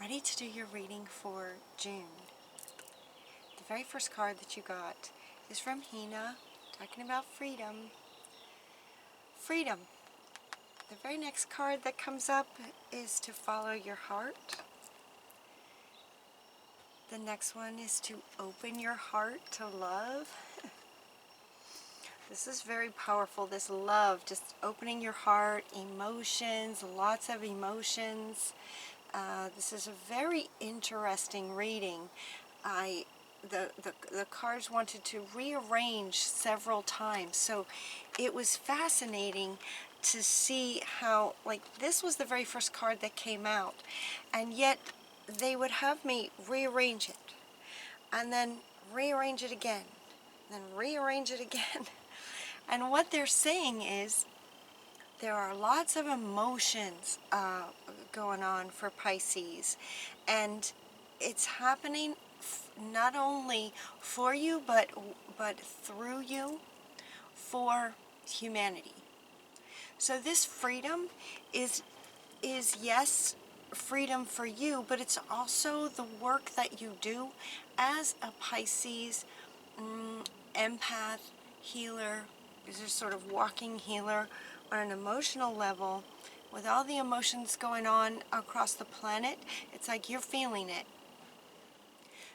ready to do your reading for June. The very first card that you got is from Hina, talking about freedom. Freedom. The very next card that comes up is to follow your heart. The next one is to open your heart to love. This is very powerful, this love, just opening your heart, emotions, lots of emotions. This is a very interesting reading. The cards wanted to rearrange several times, so it was fascinating to see how, like, this was the very first card that came out, and yet they would have me rearrange it, and then rearrange it again, and then rearrange it again. And what they're saying is there are lots of emotions going on for Pisces, and it's happening not only for you but through you for humanity. So this freedom is yes, freedom for you, but it's also the work that you do as a Pisces empath, healer. Is a sort of walking healer on an emotional level. With all the emotions going on across the planet, it's like you're feeling it.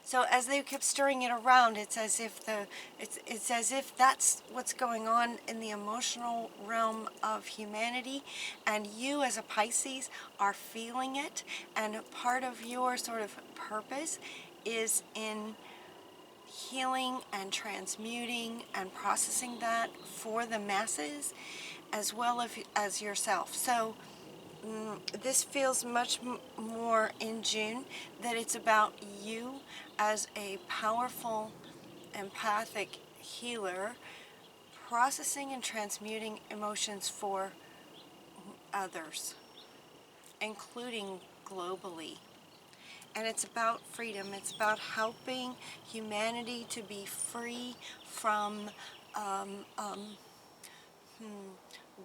So as they kept stirring it around, it's as if that's what's going on in the emotional realm of humanity, and you as a Pisces are feeling it, and part of your sort of purpose is in healing and transmuting and processing that for the masses as well as yourself. So this feels much more in June that it's about you as a powerful empathic healer processing and transmuting emotions for others, including globally. And it's about freedom. It's about helping humanity to be free from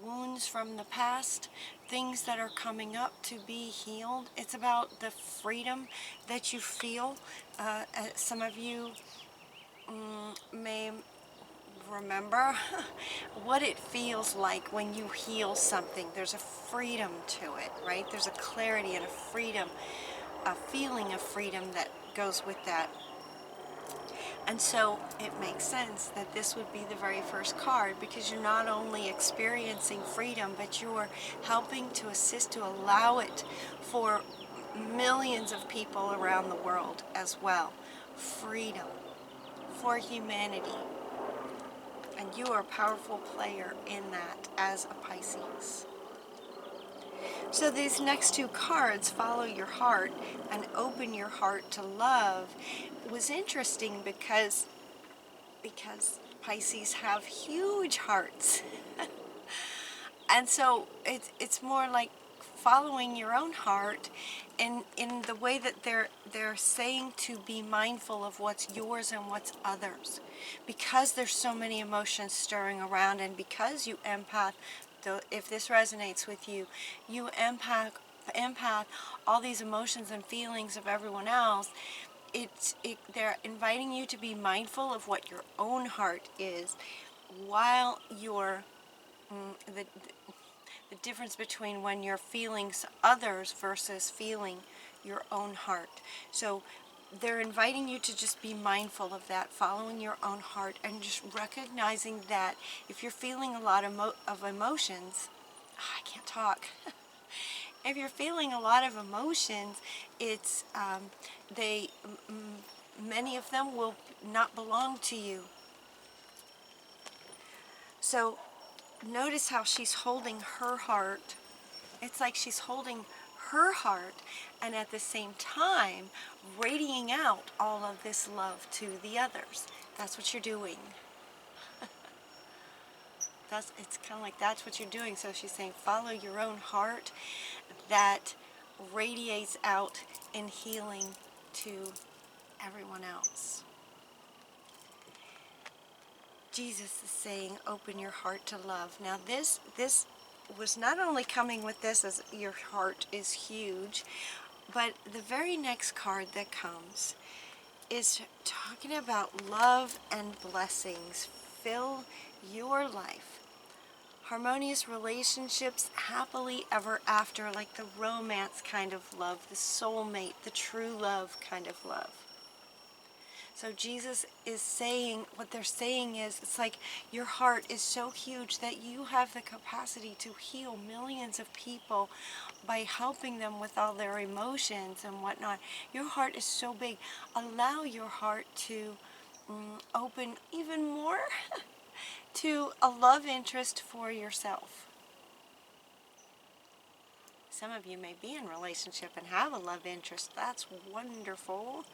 wounds from the past, things that are coming up to be healed. It's about the freedom that you feel. Some of you may remember what it feels like when you heal something. There's a freedom to it, right? There's a clarity and a freedom, a feeling of freedom that goes with that. And so it makes sense that this would be the very first card, because you're not only experiencing freedom, but you're helping to assist to allow it for millions of people around the world as well. Freedom for humanity. And you are a powerful player in that as a Pisces. So these next two cards, Follow Your Heart and Open Your Heart to Love, was interesting because Pisces have huge hearts. And so it's more like following your own heart in the way that they're saying to be mindful of what's yours and what's others. Because there's so many emotions stirring around, and because you empath, if this resonates with you, you empath all these emotions and feelings of everyone else. They're inviting you to be mindful of what your own heart is, while you're the difference between when you're feeling others versus feeling your own heart. So they're inviting you to just be mindful of that, following your own heart, and just recognizing that if you're feeling a lot of emotions, I can't talk. If you're feeling a lot of emotions, it's many of them will not belong to you. So notice how she's holding her heart. It's like she's holding her heart, and at the same time radiating out all of this love to the others. That's what you're doing. It's kind of like that's what you're doing. So she's saying follow your own heart that radiates out in healing to everyone else. Jesus is saying open your heart to love. Now this was not only coming with this as your heart is huge, But the very next card that comes is talking about love and blessings. Fill your life. Harmonious relationships, happily ever after, like the romance kind of love, the soulmate, the true love kind of love. So Jesus is saying, what they're saying is, it's like your heart is so huge that you have the capacity to heal millions of people by helping them with all their emotions and whatnot. Your heart is so big. Allow your heart to open even more to a love interest for yourself. Some of you may be in a relationship and have a love interest. That's wonderful.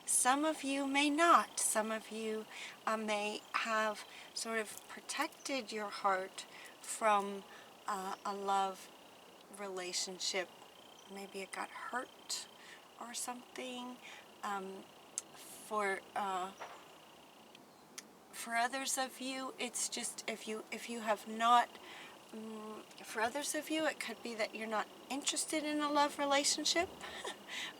Some of you may not. Some of you may have sort of protected your heart from a love relationship. Maybe it got hurt or something. For others of you, it's just if you have not. For others of you, it could be that you're not interested in a love relationship.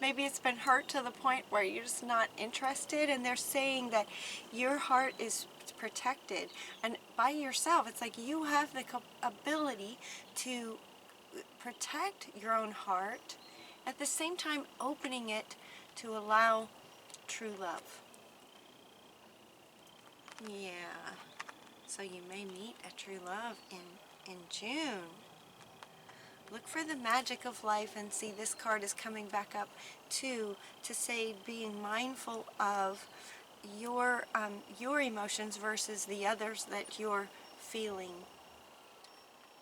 Maybe it's been hurt to the point where you're just not interested, and they're saying that your heart is protected. And by yourself, it's like you have the ability to protect your own heart, at the same time opening it to allow true love. Yeah. So you may meet a true love in June. Look for the magic of life, and see this card is coming back up too, to say being mindful of your emotions versus the others that you're feeling.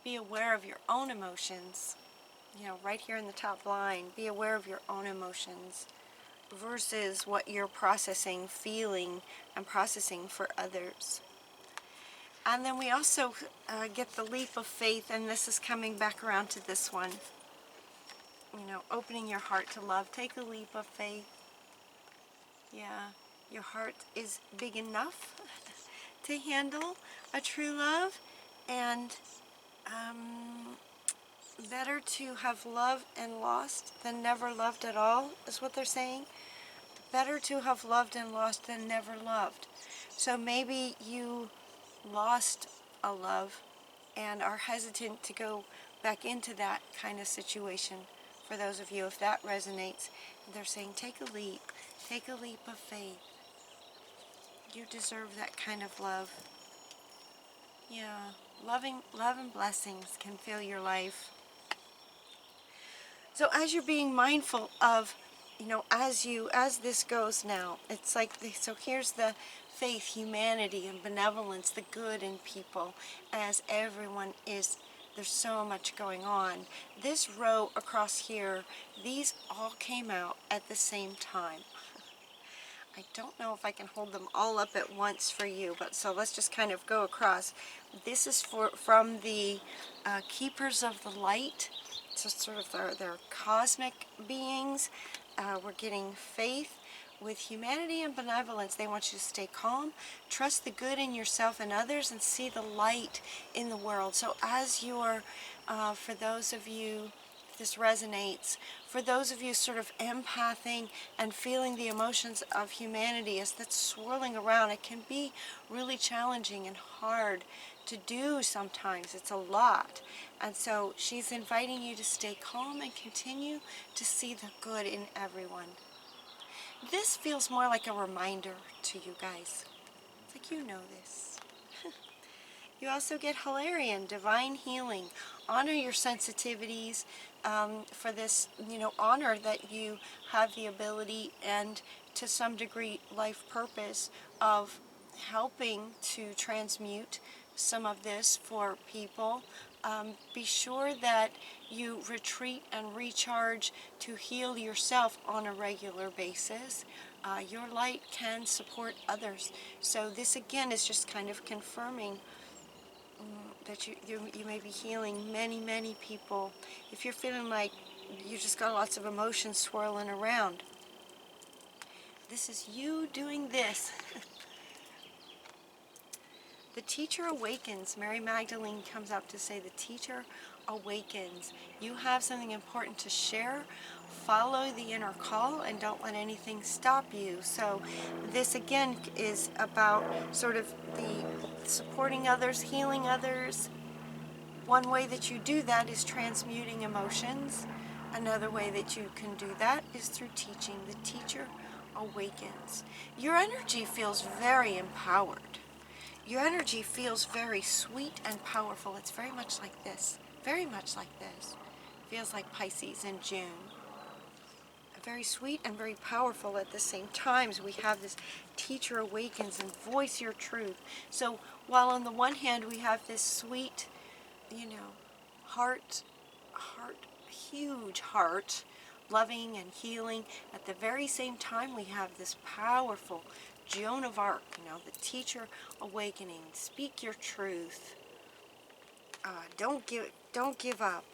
Be aware of your own emotions. Right here in the top line, be aware of your own emotions versus what you're processing, feeling, and processing for others. And then we also get the leap of faith, and this is coming back around to this one. Opening your heart to love. Take a leap of faith. Yeah, your heart is big enough to handle a true love, and better to have loved and lost than never loved at all, is what they're saying. Better to have loved and lost than never loved. So maybe you lost a love and are hesitant to go back into that kind of situation. For those of you, if that resonates, they're saying take a leap of faith. You deserve that kind of love. Yeah, love and blessings can fill your life. So as you're being mindful of, as this goes now, it's like, so here's the faith, humanity, and benevolence, the good in people, as everyone is, there's so much going on. This row across here, these all came out at the same time. I don't know if I can hold them all up at once for you, but so let's just kind of go across. This is from the Keepers of the Light. So sort of their cosmic beings. We're getting faith with humanity and benevolence. They want you to stay calm, trust the good in yourself and others, and see the light in the world. So as you're, for those of you, if this resonates, for those of you sort of empathing and feeling the emotions of humanity as that's swirling around, it can be really challenging and hard to do sometimes. It's a lot. And so she's inviting you to stay calm and continue to see the good in everyone. This feels more like a reminder to you guys. It's like, you know this. You also get Hilarion, divine healing. Honor your sensitivities for this, honor that you have the ability and to some degree life purpose of helping to transmute some of this for people. Be sure that you retreat and recharge to heal yourself on a regular basis. Your light can support others. So this again is just kind of confirming that you may be healing many, many people. If you're feeling like you just got lots of emotions swirling around, this is you doing this. The teacher awakens. Mary Magdalene comes up to say the teacher awakens. You have something important to share. Follow the inner call and don't let anything stop you. So this again is about sort of the supporting others, healing others. One way that you do that is transmuting emotions. Another way that you can do that is through teaching. The teacher awakens. Your energy feels very empowered. Your energy feels very sweet and powerful. It's very much like this. Very much like this. Feels like Pisces in June. Very sweet and very powerful at the same time. So we have this teacher awakens and voice your truth. So while on the one hand we have this sweet, heart, huge heart, loving and healing, at the very same time we have this powerful Joan of Arc, the teacher awakening. Speak your truth. Don't give up.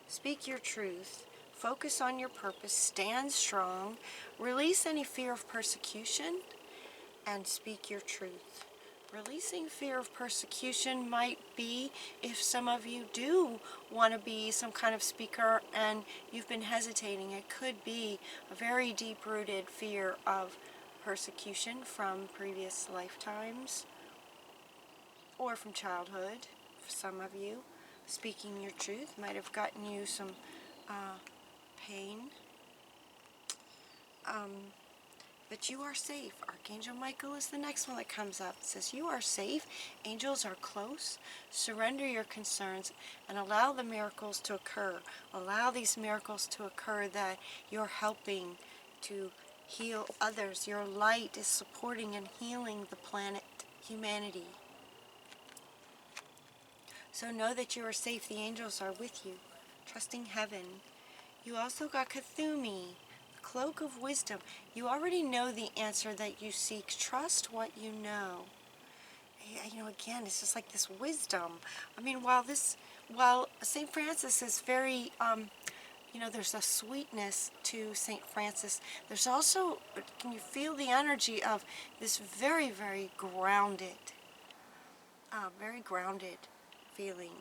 Speak your truth. Focus on your purpose. Stand strong. Release any fear of persecution and speak your truth. Releasing fear of persecution might be if some of you do want to be some kind of speaker and you've been hesitating. It could be a very deep-rooted fear of persecution from previous lifetimes or from childhood. For some of you, speaking your truth might have gotten you some pain. But you are safe. Archangel Michael is the next one that comes up. It says, you are safe. Angels are close. Surrender your concerns and allow the miracles to occur. Allow these miracles to occur that you're helping to heal others. Your light is supporting and healing the planet, humanity. So know that you are safe. The angels are with you. Trusting heaven. You also got Kathumi. Cloak of wisdom. You already know the answer that you seek. Trust what you know. Again, it's just like this wisdom. I mean, while St. Francis is very, there's a sweetness to St. Francis, there's also, can you feel the energy of this very, very grounded feeling.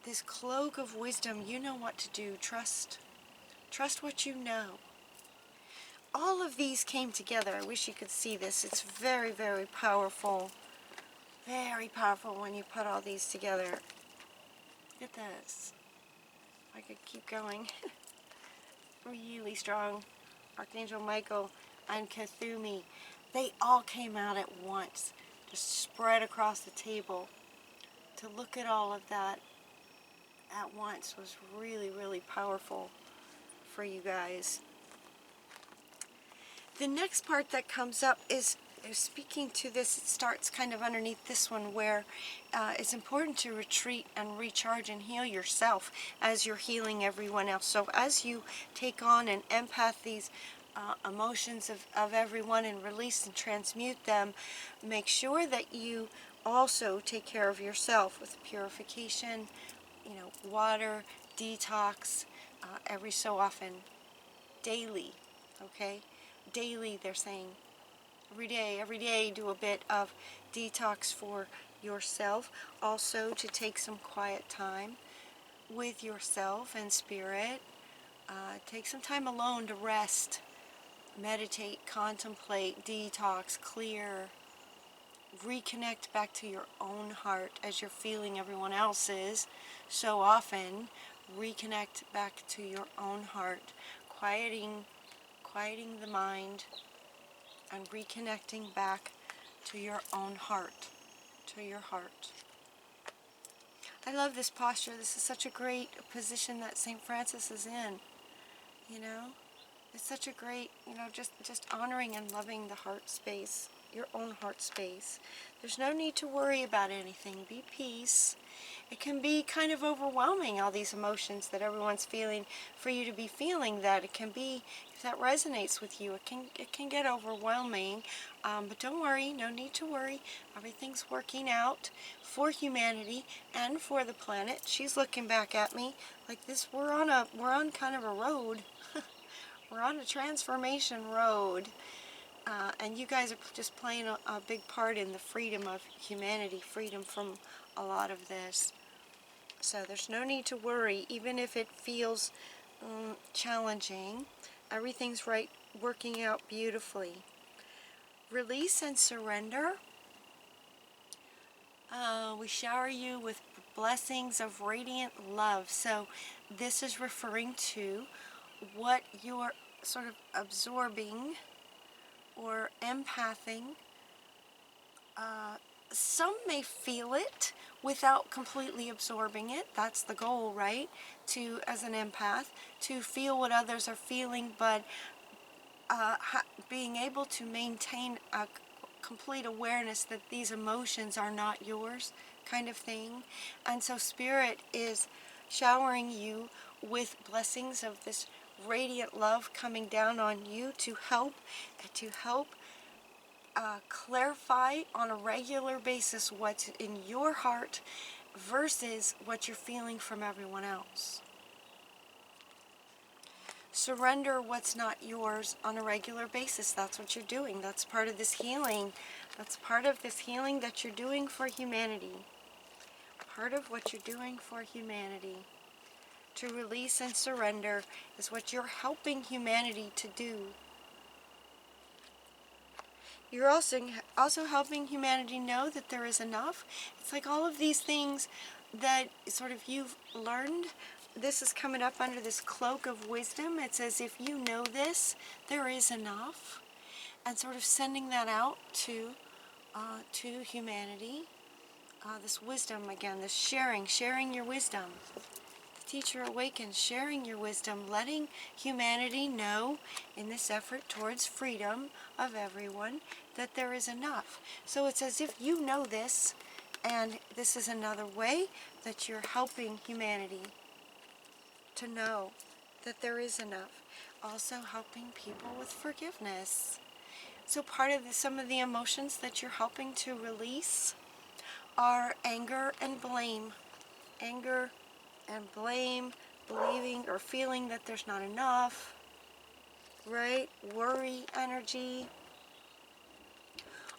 This cloak of wisdom, you know what to do. Trust what you know. All of these came together. I wish you could see this. It's very, very powerful. Very powerful when you put all these together. Look at this. I could keep going. Really strong. Archangel Michael and Kathumi. They all came out at once. Just spread across the table. To look at all of that at once was really, really powerful for you guys. The next part that comes up is speaking to this. It starts kind of underneath this one where it's important to retreat and recharge and heal yourself as you're healing everyone else. So as you take on and empath these emotions of everyone and release and transmute them, make sure that you also take care of yourself with purification, water, detox, every so often, daily, okay? Daily, they're saying, every day, do a bit of detox for yourself. Also, to take some quiet time with yourself and spirit. Take some time alone to rest, meditate, contemplate, detox, clear, reconnect back to your own heart as you're feeling everyone else's. So often, reconnect back to your own heart, quieting the mind, and reconnecting back to your own heart, to your heart. I love this posture. This is such a great position that St. Francis is in, It's such a great, just honoring and loving the heart space, your own heart space. There's no need to worry about anything. Be peace. It can be kind of overwhelming, all these emotions that everyone's feeling, for you to be feeling that. It can be, if that resonates with you, it can get overwhelming. But don't worry, no need to worry. Everything's working out for humanity and for the planet. She's looking back at me like this. We're on kind of a road. We're on a transformation road. And you guys are just playing a big part in the freedom of humanity, freedom from a lot of this. So there's no need to worry, even if it feels challenging. Everything's working out beautifully. Release and surrender. We shower you with blessings of radiant love. So this is referring to what you're sort of absorbing or empathing. Some may feel it without completely absorbing it. That's the goal, right? As an empath, to feel what others are feeling, but being able to maintain a complete awareness that these emotions are not yours, kind of thing. And so Spirit is showering you with blessings of this radiant love coming down on you to help clarify on a regular basis what's in your heart versus what you're feeling from everyone else. Surrender what's not yours on a regular basis. That's what you're doing. That's part of this healing. That's part of this healing that you're doing for humanity. Part of what you're doing for humanity. To release and surrender is what you're helping humanity to do. You're also helping humanity know that there is enough. It's like all of these things that sort of you've learned. This is coming up under this cloak of wisdom. It's as if you know this, there is enough. And sort of sending that out to humanity. This wisdom again, this sharing your wisdom. The teacher awakens, sharing your wisdom, letting humanity know in this effort towards freedom of everyone that there is enough. So it's as if you know this, and this is another way that you're helping humanity to know that there is enough. Also helping people with forgiveness. So part of some of the emotions that you're helping to release are anger and blame. Anger and blame, believing or feeling that there's not enough, right? Worry, energy.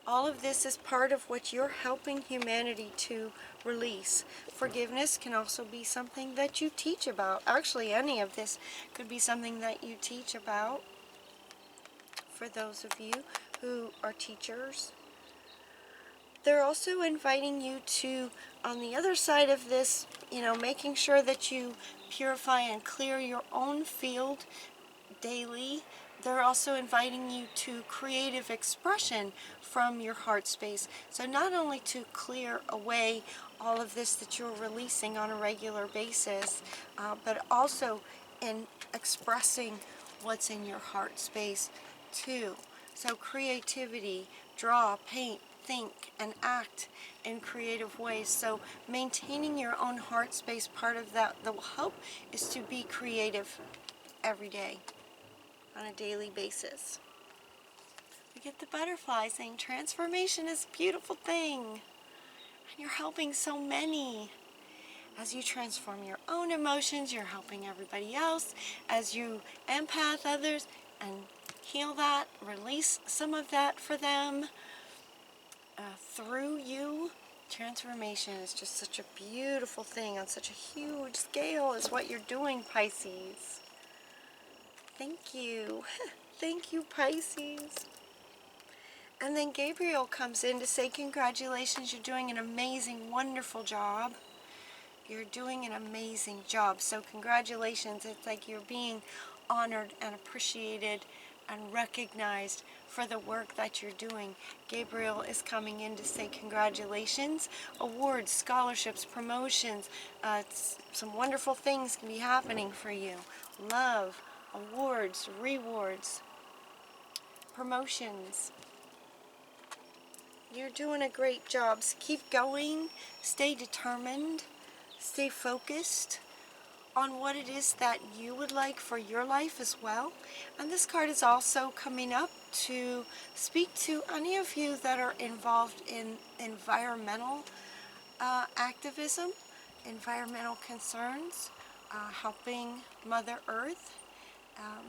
All of this is part of what you're helping humanity to release. Forgiveness can also be something that you teach about. Actually, any of this could be something that you teach about for those of you who are teachers. They're also inviting you to, on the other side of this, making sure that you purify and clear your own field daily. They're also inviting you to creative expression from your heart space. So not only to clear away all of this that you're releasing on a regular basis, but also in expressing what's in your heart space too. So creativity, draw, paint, think, and act in creative ways. So maintaining your own heart space, part of that will help is to be creative every day on a daily basis. We get the butterfly saying transformation is a beautiful thing, and you're helping so many. As you transform your own emotions, you're helping everybody else. As you empath others and heal that, release some of that for them through you. Transformation is just such a beautiful thing on such a huge scale is what you're doing, Pisces. Thank you. Thank you, Pisces. And then Gabriel comes in to say, congratulations, you're doing an amazing, wonderful job. You're doing an amazing job. So congratulations. It's like you're being honored and appreciated and recognized for the work that you're doing. Gabriel is coming in to say congratulations. Awards, scholarships, promotions, some wonderful things can be happening for you. Love, awards, rewards, promotions. You're doing a great job. So keep going, stay determined, stay focused on what it is that you would like for your life as well. And this card is also coming up to speak to any of you that are involved in environmental activism, environmental concerns, helping Mother Earth.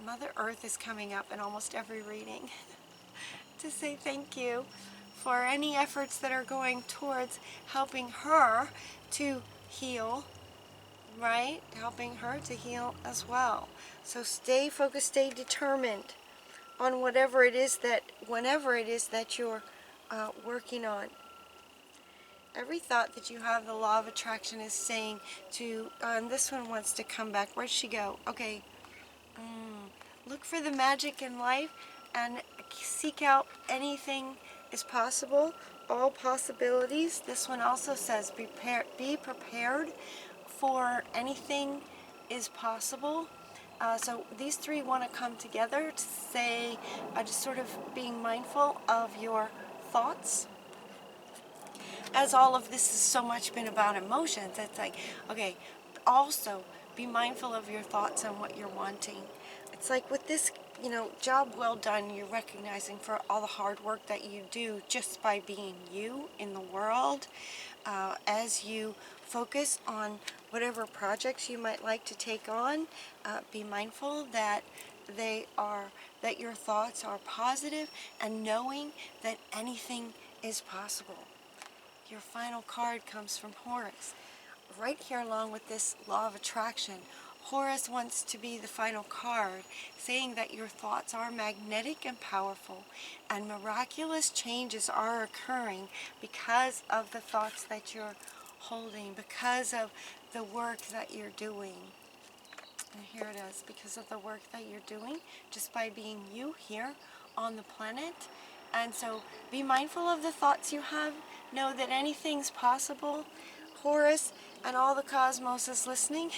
Mother Earth is coming up in almost every reading. to say thank you for any efforts that are going towards helping her to heal, right? Helping her to heal as well. So stay focused, stay determined on whenever it is that you're working on. Every thought that you have, the law of attraction is saying to, and this one wants to come back. Where'd she go? Okay. Look for the magic in life and seek out anything is possible, all possibilities. This one also says be prepared for anything is possible. So these three want to come together to say, just sort of being mindful of your thoughts. As all of this has so much been about emotions, it's like, okay, also be mindful of your thoughts and what you're wanting. It's like with this, job well done, you're recognizing for all the hard work that you do just by being you in the world. As you focus on whatever projects you might like to take on, be mindful that that your thoughts are positive and knowing that anything is possible. Your final card comes from Horus. Right here along with this law of attraction, Horus wants to be the final card, saying that your thoughts are magnetic and powerful, and miraculous changes are occurring because of the thoughts that you're holding, because of the work that you're doing. And here it is, because of the work that you're doing, just by being you here on the planet. And so be mindful of the thoughts you have. Know that anything's possible. Horus and all the cosmos is listening.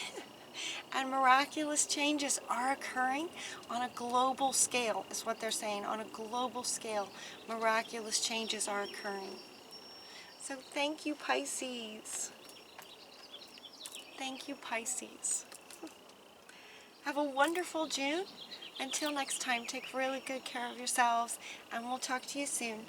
And miraculous changes are occurring on a global scale, is what they're saying. On a global scale, miraculous changes are occurring. So thank you, Pisces. Thank you, Pisces. Have a wonderful June. Until next time, take really good care of yourselves, and we'll talk to you soon.